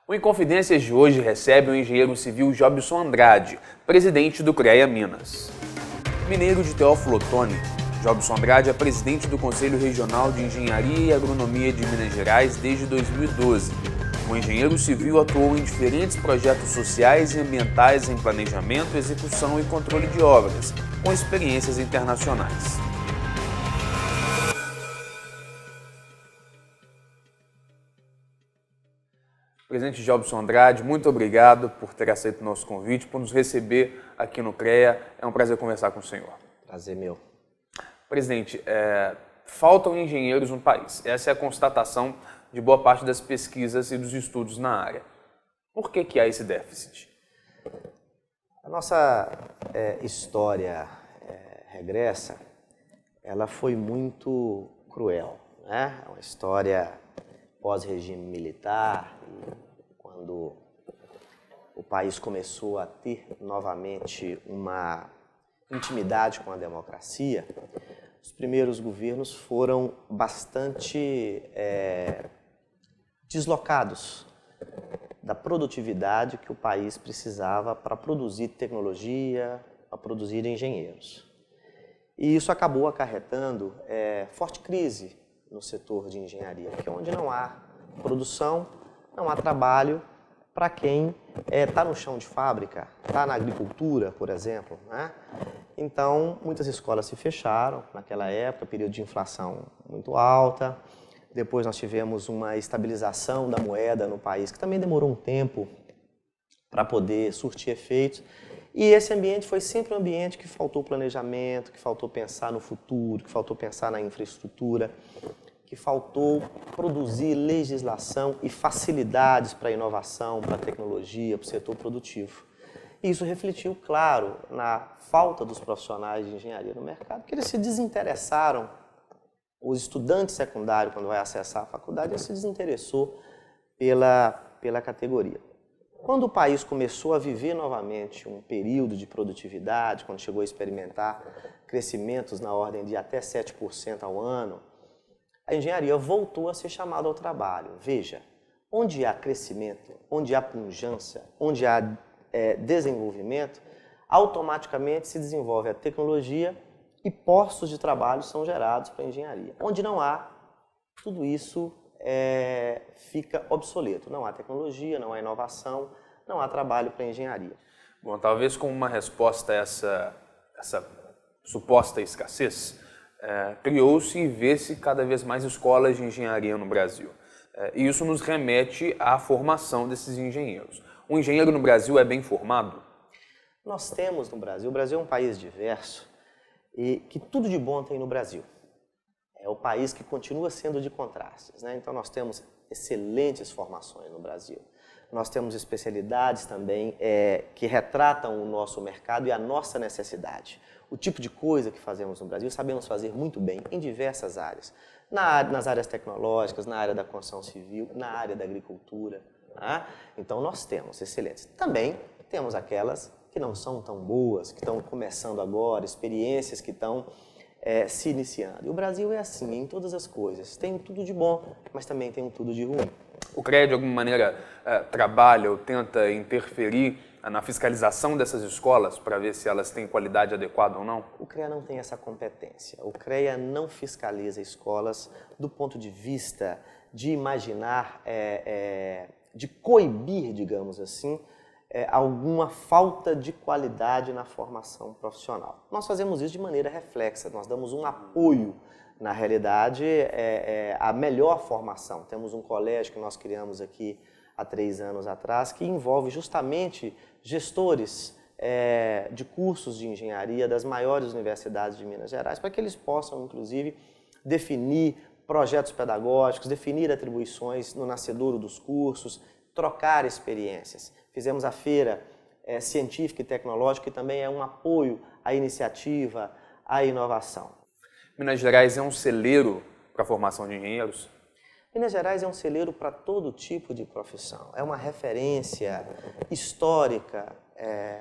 O Inconfidências de hoje recebe o engenheiro civil Jobson Andrade, presidente do CREA Minas. Mineiro de Teófilo Otoni, Jobson Andrade é presidente do Conselho Regional de Engenharia e Agronomia de Minas Gerais desde 2012. O engenheiro civil atuou em diferentes projetos sociais e ambientais em planejamento, execução e controle de obras, com experiências internacionais. Presidente Jobson Andrade, muito obrigado por ter aceito o nosso convite, por nos receber aqui no CREA. É um prazer conversar com o senhor. Prazer meu. Presidente, faltam engenheiros no país. Essa é a constatação de boa parte das pesquisas e dos estudos na área. Por que há esse déficit? A nossa história regressa, ela foi muito cruel, né? É uma história pós-regime militar, quando o país começou a ter novamente uma intimidade com a democracia, os primeiros governos foram bastante deslocados da produtividade que o país precisava para produzir tecnologia, para produzir engenheiros. E isso acabou acarretando forte crise no setor de engenharia, porque onde não há produção, não há trabalho para quem está no chão de fábrica, está na agricultura, por exemplo, né? Então, muitas escolas se fecharam naquela época, período de inflação muito alta. Depois nós tivemos uma estabilização da moeda no país, que também demorou um tempo para poder surtir efeitos. E esse ambiente foi sempre um ambiente que faltou planejamento, que faltou pensar no futuro, que faltou pensar na infraestrutura, que faltou produzir legislação e facilidades para a inovação, para a tecnologia, para o setor produtivo. E isso refletiu, claro, na falta dos profissionais de engenharia no mercado, porque eles se desinteressaram. Os estudantes secundários, quando vai acessar a faculdade, ele se desinteressou pela categoria. Quando o país começou a viver novamente um período de produtividade, quando chegou a experimentar crescimentos na ordem de até 7% ao ano, a engenharia voltou a ser chamada ao trabalho. Veja, onde há crescimento, onde há pujança, onde há desenvolvimento, automaticamente se desenvolve a tecnologia e postos de trabalho são gerados para a engenharia. Onde não há, tudo isso fica obsoleto. Não há tecnologia, não há inovação, não há trabalho para a engenharia. Bom, talvez como uma resposta a essa suposta escassez, criou-se e vê-se cada vez mais escolas de engenharia no Brasil. E isso nos remete à formação desses engenheiros. O engenheiro no Brasil é bem formado? Nós temos no Brasil, o Brasil é um país diverso e que tudo de bom tem no Brasil. É o país que continua sendo de contrastes, né? Então nós temos excelentes formações no Brasil. Nós temos especialidades também que retratam o nosso mercado e a nossa necessidade. O tipo de coisa que fazemos no Brasil, sabemos fazer muito bem em diversas áreas. Nas áreas tecnológicas, na área da construção civil, na área da agricultura. Né? Então nós temos excelentes. Também temos aquelas que não são tão boas, que estão começando agora, experiências que estão se iniciando. E o Brasil é assim em todas as coisas. Tem tudo de bom, mas também tem tudo de ruim. O CREA, de alguma maneira, trabalha ou tenta interferir na fiscalização dessas escolas para ver se elas têm qualidade adequada ou não? O CREA não tem essa competência. O CREA não fiscaliza escolas do ponto de vista de imaginar, de coibir, digamos assim, alguma falta de qualidade na formação profissional. Nós fazemos isso de maneira reflexa, nós damos um apoio, na realidade, à melhor formação. Temos um colégio que nós criamos aqui há 3 anos atrás, que envolve justamente gestores de cursos de engenharia das maiores universidades de Minas Gerais, para que eles possam, inclusive, definir projetos pedagógicos, definir atribuições no nascedouro dos cursos, trocar experiências. Fizemos a feira científica e tecnológica, que também é um apoio à iniciativa, à inovação. Minas Gerais é um celeiro para a formação de engenheiros? Minas Gerais é um celeiro para todo tipo de profissão. É uma referência histórica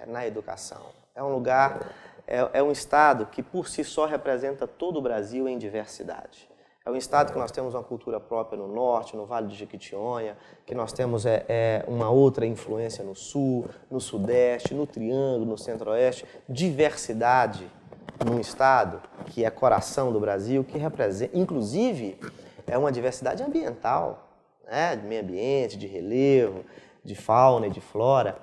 na educação. É um lugar, é um estado que por si só representa todo o Brasil em diversidade. É um estado que nós temos uma cultura própria no norte, no Vale do Jequitinhonha, que nós temos uma outra influência no sul, no sudeste, no Triângulo, no centro-oeste. Diversidade num estado que é coração do Brasil, que representa, inclusive, é uma diversidade ambiental, né? De meio ambiente, de relevo, de fauna e de flora,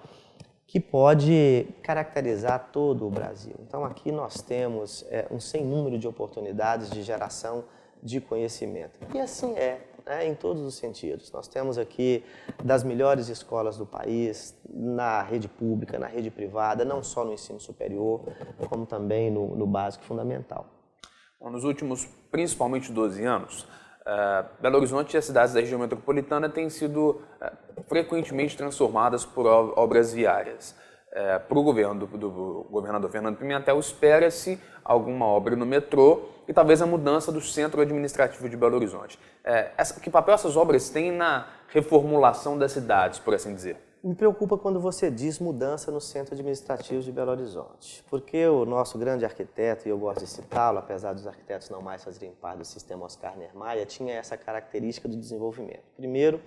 que pode caracterizar todo o Brasil. Então aqui nós temos um sem número de oportunidades de geração de conhecimento. E assim né, em todos os sentidos. Nós temos aqui das melhores escolas do país, na rede pública, na rede privada, não só no ensino superior, como também no básico e fundamental. Nos últimos, principalmente 12 anos, Belo Horizonte e as cidades da região metropolitana têm sido frequentemente transformadas por obras viárias. Para o governo do governador Fernando Pimentel, espera-se alguma obra no metrô e talvez a mudança do centro administrativo de Belo Horizonte. Que papel essas obras têm na reformulação das cidades, por assim dizer? Me preocupa quando você diz mudança no centro administrativo de Belo Horizonte, porque o nosso grande arquiteto, e eu gosto de citá-lo, apesar dos arquitetos não mais fazerem parte do sistema Oscar Niemeyer, tinha essa característica do desenvolvimento. Primeiro,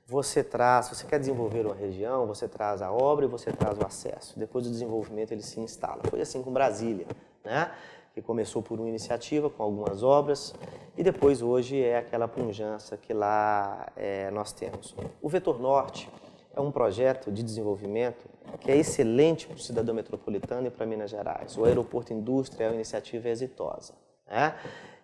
você quer desenvolver uma região, você traz a obra e você traz o acesso. Depois do desenvolvimento ele se instala. Foi assim com Brasília, né? Que começou por uma iniciativa com algumas obras e depois hoje é aquela pujança que lá nós temos. O Vetor Norte é um projeto de desenvolvimento que é excelente para o cidadão metropolitano e para Minas Gerais. O aeroporto indústria é uma iniciativa exitosa, né?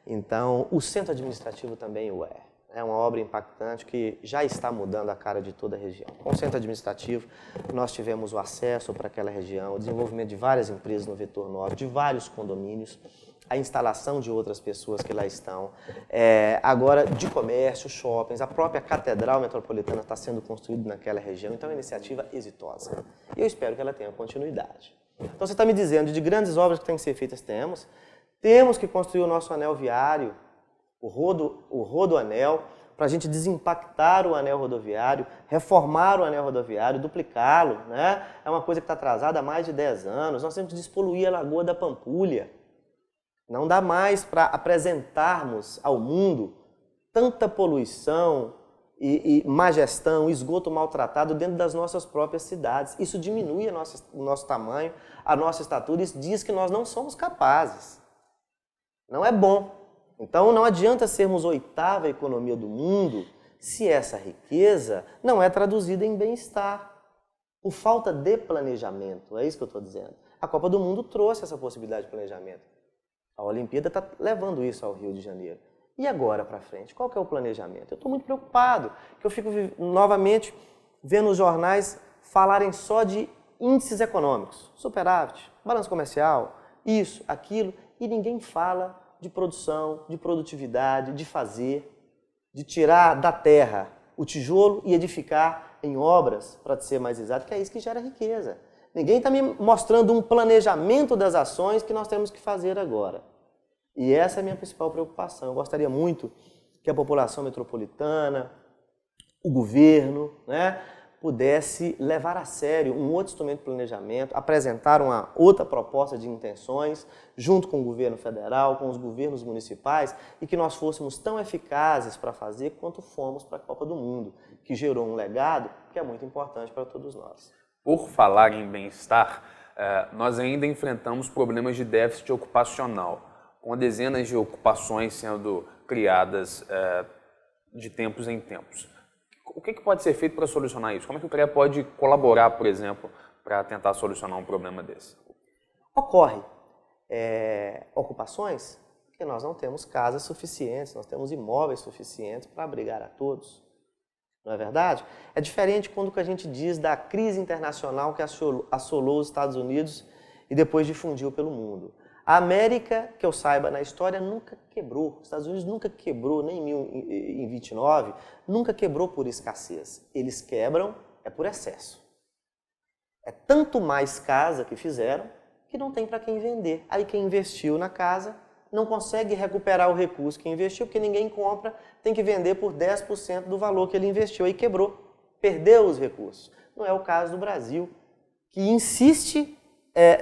Então, o centro administrativo também o é. É uma obra impactante que já está mudando a cara de toda a região. Com o centro administrativo, nós tivemos o acesso para aquela região, o desenvolvimento de várias empresas no Vetor Norte, de vários condomínios, a instalação de outras pessoas que lá estão, agora de comércio, shoppings, a própria Catedral Metropolitana está sendo construída naquela região, então é uma iniciativa exitosa. E eu espero que ela tenha continuidade. Então você está me dizendo de grandes obras que têm que ser feitas, temos que construir o nosso anel viário, o rodoanel, para a gente desimpactar o anel rodoviário, reformar o anel rodoviário, duplicá-lo, né? É uma coisa que está atrasada há mais de 10 anos. Nós temos que despoluir a Lagoa da Pampulha. Não dá mais para apresentarmos ao mundo tanta poluição e má gestão, esgoto maltratado dentro das nossas próprias cidades. Isso diminui o nosso tamanho, a nossa estatura, isso diz que nós não somos capazes. Não é bom. Então não adianta sermos a 8ª economia do mundo se essa riqueza não é traduzida em bem-estar. Por falta de planejamento, é isso que eu estou dizendo. A Copa do Mundo trouxe essa possibilidade de planejamento. A Olimpíada está levando isso ao Rio de Janeiro. E agora para frente? Qual que é o planejamento? Eu estou muito preocupado, que eu fico novamente vendo os jornais falarem só de índices econômicos, superávit, balanço comercial, isso, aquilo, e ninguém fala de produção, de produtividade, de fazer, de tirar da terra o tijolo e edificar em obras, para ser mais exato, que é isso que gera riqueza. Ninguém está me mostrando um planejamento das ações que nós temos que fazer agora. E essa é a minha principal preocupação. Eu gostaria muito que a população metropolitana, o governo, né, pudesse levar a sério um outro instrumento de planejamento, apresentar uma outra proposta de intenções, junto com o governo federal, com os governos municipais, e que nós fôssemos tão eficazes para fazer quanto fomos para a Copa do Mundo, que gerou um legado que é muito importante para todos nós. Por falar em bem-estar, nós ainda enfrentamos problemas de déficit ocupacional, com dezenas de ocupações sendo criadas de tempos em tempos. O que pode ser feito para solucionar isso? Como é que o CREA pode colaborar, por exemplo, para tentar solucionar um problema desse? Ocorre ocupações porque nós não temos casas suficientes, nós temos imóveis suficientes para abrigar a todos. Não é verdade? É diferente quando a gente diz da crise internacional que assolou os Estados Unidos e depois difundiu pelo mundo. A América, que eu saiba, na história, nunca quebrou. Os Estados Unidos nunca quebrou, nem em 29, nunca quebrou por escassez. Eles quebram por excesso. É tanto mais casa que fizeram que não tem para quem vender. Aí quem investiu na casa não consegue recuperar o recurso que investiu, porque ninguém compra, tem que vender por 10% do valor que ele investiu. Aí quebrou, perdeu os recursos. Não é o caso do Brasil, que insiste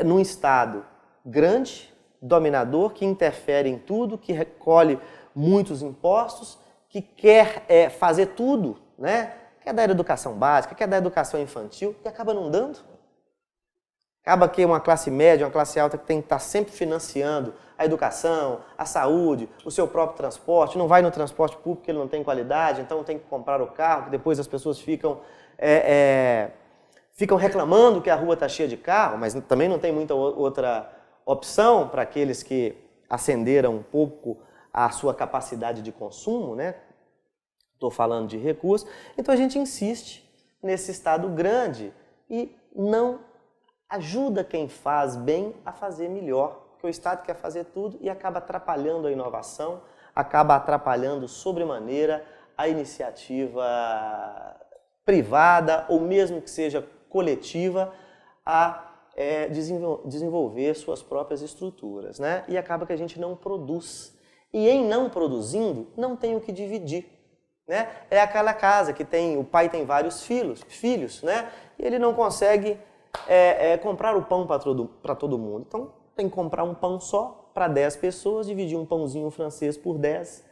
num Estado grande, dominador, que interfere em tudo, que recolhe muitos impostos, que quer fazer tudo, né? Quer dar educação básica, quer dar educação infantil e acaba não dando. Acaba que uma classe média, uma classe alta que tem que estar sempre financiando a educação, a saúde, o seu próprio transporte, não vai no transporte público porque ele não tem qualidade, então tem que comprar o carro, que depois as pessoas ficam reclamando que a rua está cheia de carro, mas também não tem muita outra opção para aqueles que acenderam um pouco a sua capacidade de consumo, né? Estou falando de recursos. Então a gente insiste nesse Estado grande e não ajuda quem faz bem a fazer melhor, porque o Estado quer fazer tudo e acaba atrapalhando a inovação, acaba atrapalhando sobremaneira a iniciativa privada ou mesmo que seja coletiva a desenvolver suas próprias estruturas, né? E acaba que a gente não produz. E em não produzindo, não tem o que dividir, né? É aquela casa que o pai tem vários filhos, né? E ele não consegue comprar o pão para todo mundo. Então, tem que comprar um pão só para 10 pessoas, dividir um pãozinho francês por 10.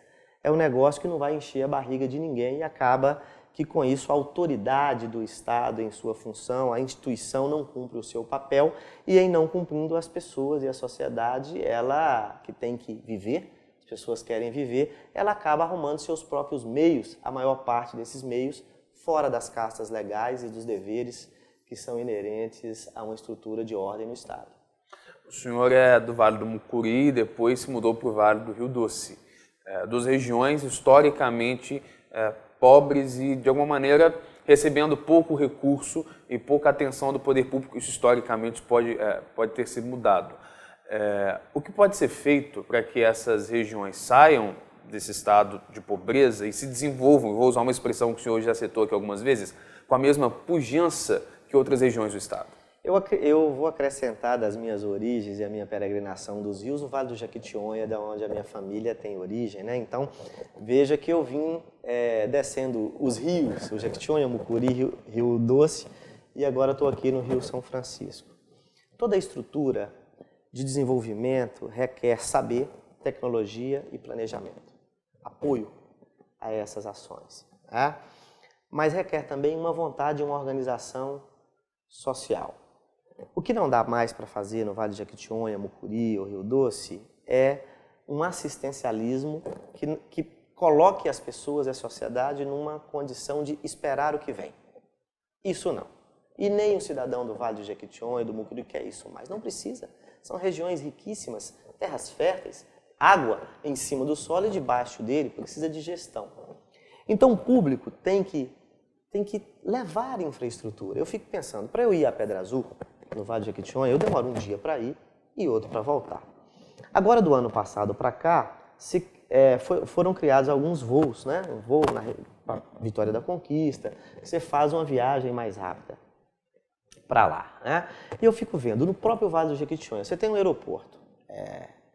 É um negócio que não vai encher a barriga de ninguém e acaba que com isso a autoridade do Estado em sua função, a instituição não cumpre o seu papel e em não cumprindo as pessoas e a sociedade, ela que tem que viver, as pessoas querem viver, ela acaba arrumando seus próprios meios, a maior parte desses meios, fora das castas legais e dos deveres que são inerentes a uma estrutura de ordem no Estado. O senhor é do Vale do Mucuri e depois se mudou para o Vale do Rio Doce, duas regiões historicamente pobres e, de alguma maneira, recebendo pouco recurso e pouca atenção do poder público. Isso, historicamente, pode ter sido mudado. O que pode ser feito para que essas regiões saiam desse estado de pobreza e se desenvolvam, vou usar uma expressão que o senhor já citou aqui algumas vezes, com a mesma pujança que outras regiões do estado? Eu vou acrescentar das minhas origens e a minha peregrinação dos rios, o Vale do Jequitinhonha, da onde a minha família tem origem, né? Então, veja que eu vim descendo os rios, o Jequitinhonha, Mucuri, Rio Doce, e agora estou aqui no Rio São Francisco. Toda a estrutura de desenvolvimento requer saber, tecnologia e planejamento, apoio a essas ações, tá? Mas requer também uma vontade e uma organização social. O que não dá mais para fazer no Vale do Jequitinhonha, Mucuri ou Rio Doce é um assistencialismo que coloque as pessoas e a sociedade numa condição de esperar o que vem. Isso não. E nem o cidadão do Vale do Jequitinhonha e do Mucuri quer isso mais. Não precisa. São regiões riquíssimas, terras férteis, água em cima do solo e debaixo dele, precisa de gestão. Então o público tem que levar infraestrutura. Eu fico pensando, para eu ir à Pedra Azul, no Vale do Jequitinhonha, eu demoro um dia para ir e outro para voltar. Agora, do ano passado para cá, foram criados alguns voos, né? Um voo na Vitória da Conquista, você faz uma viagem mais rápida para lá, né? E eu fico vendo, no próprio Vale do Jequitinhonha, você tem um aeroporto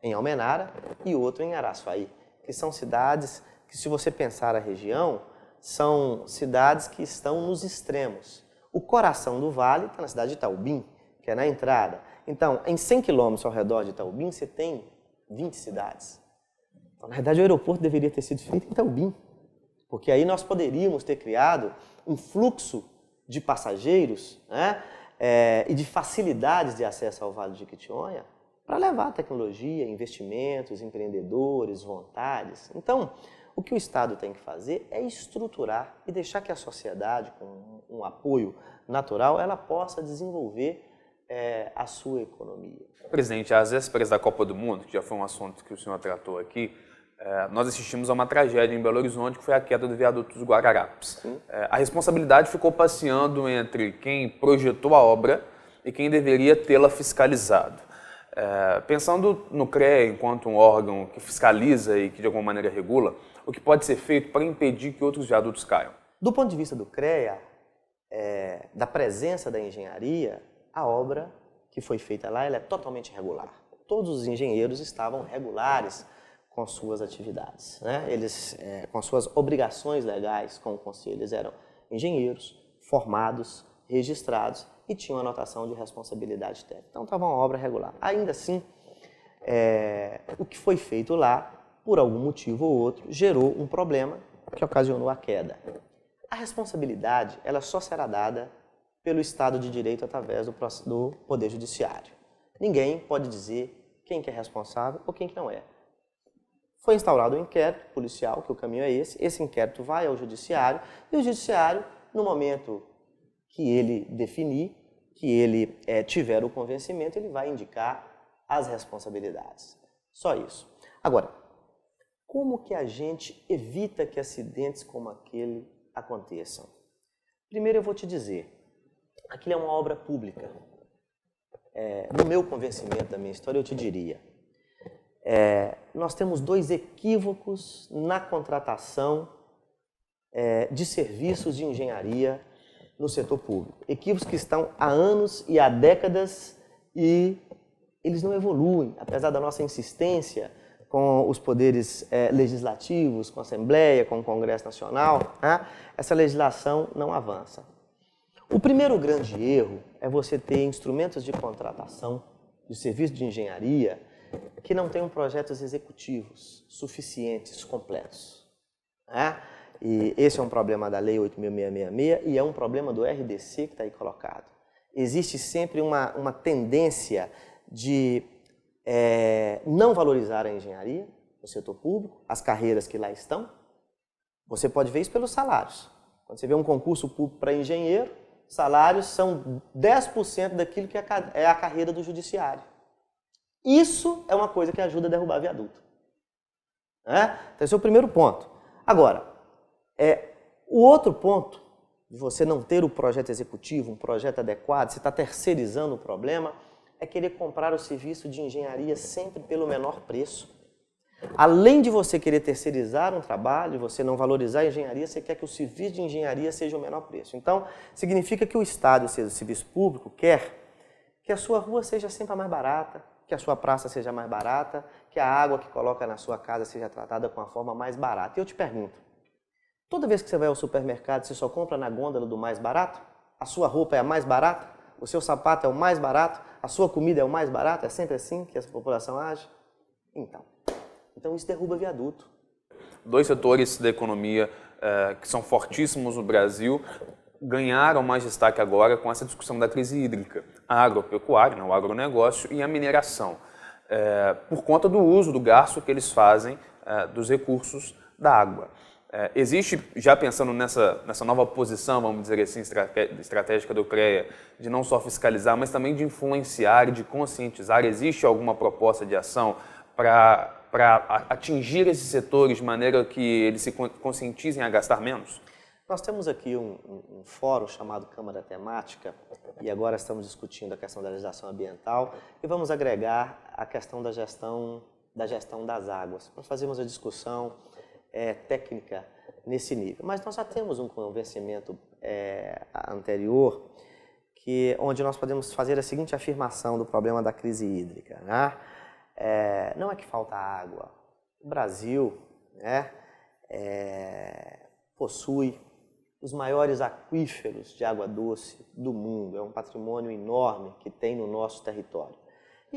em Almenara e outro em Araçuaí, que são cidades que, se você pensar a região, são cidades que estão nos extremos. O coração do vale está na cidade de Itaubim, que é na entrada. Então, em 100 quilômetros ao redor de Itaubim, você tem 20 cidades. Então, na verdade, o aeroporto deveria ter sido feito em Itaubim, porque aí nós poderíamos ter criado um fluxo de passageiros, né, e de facilidades de acesso ao Vale do Jequitinhonha para levar tecnologia, investimentos, empreendedores, vontades. Então, o que o Estado tem que fazer é estruturar e deixar que a sociedade, com um apoio natural, ela possa desenvolver a sua economia. Presidente, às vésperas da Copa do Mundo, que já foi um assunto que o senhor tratou aqui, nós assistimos a uma tragédia em Belo Horizonte, que foi a queda do viaduto dos Guararapes. A responsabilidade ficou passeando entre quem projetou a obra e quem deveria tê-la fiscalizado. Pensando no CREA enquanto um órgão que fiscaliza e que de alguma maneira regula, o que pode ser feito para impedir que outros viadutos caiam? Do ponto de vista do CREA, da presença da engenharia, a obra que foi feita lá ela é totalmente regular. Todos os engenheiros estavam regulares com suas atividades, né? Eles, com suas obrigações legais com o Conselho, eles eram engenheiros, formados, registrados e tinham anotação de responsabilidade técnica. Então estava uma obra regular. Ainda assim, o que foi feito lá por algum motivo ou outro, gerou um problema que ocasionou a queda. A responsabilidade ela só será dada pelo Estado de Direito através do Poder Judiciário. Ninguém pode dizer quem que é responsável ou quem que não é. Foi instaurado um inquérito policial, que o caminho é esse inquérito vai ao Judiciário, e o Judiciário, no momento que ele definir, que ele tiver o convencimento, ele vai indicar as responsabilidades. Só isso. Agora, como que a gente evita que acidentes como aquele aconteçam? Primeiro eu vou te dizer, aquilo é uma obra pública. No meu convencimento da minha história, eu te diria, nós temos 2 equívocos na contratação de serviços de engenharia no setor público. Equívocos que estão há anos e há décadas e eles não evoluem, apesar da nossa insistência com os poderes legislativos, com a Assembleia, com o Congresso Nacional, essa legislação não avança. O primeiro grande erro é você ter instrumentos de contratação de serviço de engenharia que não tenham projetos executivos suficientes, completos. E esse é um problema da Lei 8.666 e é um problema do RDC que está aí colocado. Existe sempre uma tendência de não valorizar a engenharia no setor público, as carreiras que lá estão. Você pode ver isso pelos salários. Quando você vê um concurso público para engenheiro, salários são 10% daquilo que é a carreira do judiciário. Isso é uma coisa que ajuda a derrubar viaduto. Então, esse é o primeiro ponto. Agora, o outro ponto de você não ter o projeto executivo, um projeto adequado, você está terceirizando o problema, é querer comprar o serviço de engenharia sempre pelo menor preço. Além de você querer terceirizar um trabalho, você não valorizar a engenharia, você quer que o serviço de engenharia seja o menor preço. Então, significa que o Estado, ou seja, o serviço público, quer que a sua rua seja sempre a mais barata, que a sua praça seja mais barata, que a água que coloca na sua casa seja tratada com a forma mais barata. E eu te pergunto, toda vez que você vai ao supermercado, você só compra na gôndola do mais barato? A sua roupa é a mais barata? O seu sapato é o mais barato? A sua comida é o mais barato? É sempre assim que a população age? Então isso derruba viaduto. 2 setores da economia que são fortíssimos no Brasil ganharam mais destaque agora com essa discussão da crise hídrica. A agropecuária, o agronegócio e a mineração, por conta do uso, do gasto que eles fazem dos recursos da água. Existe, já pensando nessa nova posição, vamos dizer assim, estratégica do CREA, de não só fiscalizar, mas também de influenciar e de conscientizar, existe alguma proposta de ação para atingir esses setores de maneira que eles se conscientizem a gastar menos? Nós temos aqui um fórum chamado Câmara Temática e agora estamos discutindo a questão da legislação ambiental e vamos agregar a questão da gestão das águas. Nós fazemos a discussão técnica nesse nível. Mas nós já temos um convencimento anterior onde nós podemos fazer a seguinte afirmação do problema da crise hídrica. Não é que falta água. O Brasil possui os maiores aquíferos de água doce do mundo. É um patrimônio enorme que tem no nosso território.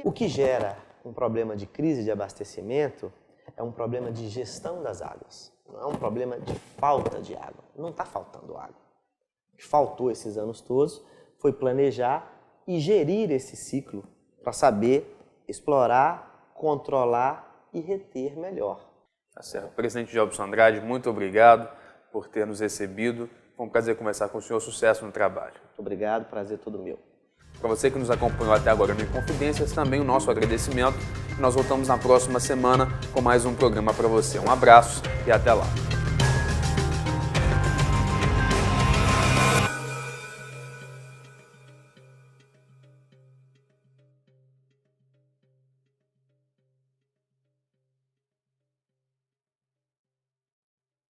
O que gera um problema de crise de abastecimento é um problema de gestão das águas. Não é um problema de falta de água. Não está faltando água. O que faltou esses anos todos foi planejar e gerir esse ciclo para saber explorar, controlar e reter melhor. Tá certo. Presidente Jobson Andrade, muito obrigado por ter nos recebido. Foi um prazer conversar com o senhor. Sucesso no trabalho. Muito obrigado, prazer todo meu. Para você que nos acompanhou até agora no Inconfidências, também o nosso agradecimento. Nós voltamos na próxima semana com mais um programa para você. Um abraço e até lá.